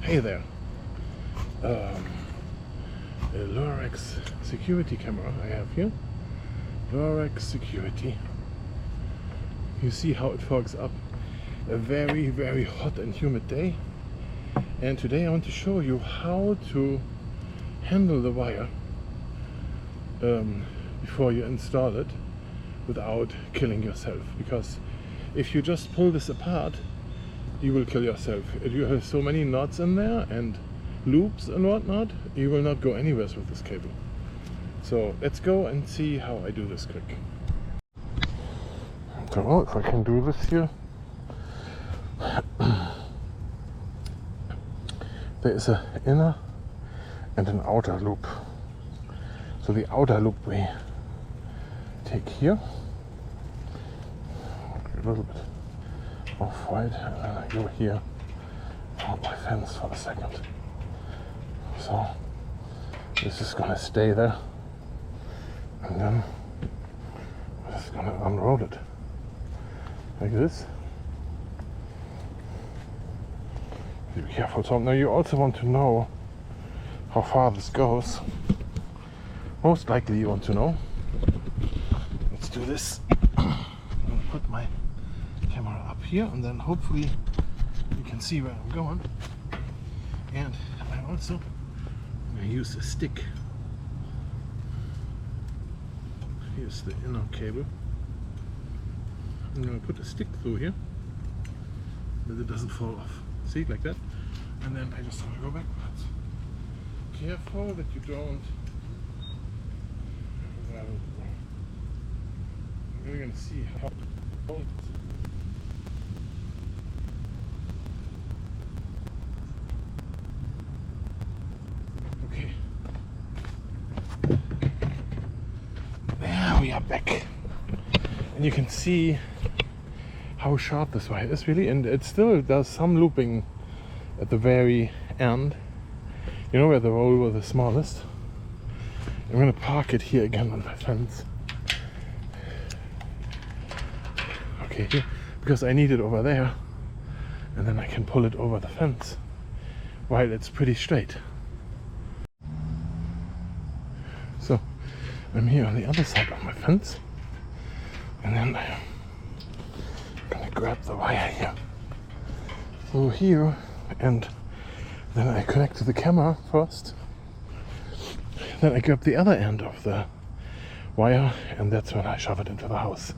Hey there. A Lorex security camera I have here. Lorex security. You see how it fogs up. A very, very hot and humid day. And today I want to show you how to handle the wire before you install it without killing yourself. Because if you just pull this apart, you will kill yourself. If you have so many knots in there and loops and whatnot, you will not go anywhere with this cable. So let's go and see how I do this quick. So if I can do this here. There is an inner and an outer loop. So the outer loop we take here, a little bit off-white, and then I go here on my fence for a second. So this is gonna stay there, and then I'm just gonna unroll it like this. Be careful, Tom. Now you also want to know how far this goes. Most likely you want to know. Let's do this. I'm gonna put my camera up here, and then hopefully you can see where I'm going. And I also use a stick. Here's the inner cable. I'm going to put a stick through here that it doesn't fall off. See, like that. And then I just want to go backwards. Careful that you don't. We're going to see how. Okay. There we are back. And you can see how sharp this wire is really, and it still does some looping at the very end. You know where the roll was the smallest? I'm gonna park it here again on my fence. Okay, here, because I need it over there, and then I can pull it over the fence while it's pretty straight. So I'm here on the other side of my fence, and then I'm gonna grab the wire here through here, and then I connect to the camera first. Then I grab the other end of the wire, and that's when I shove it into the house.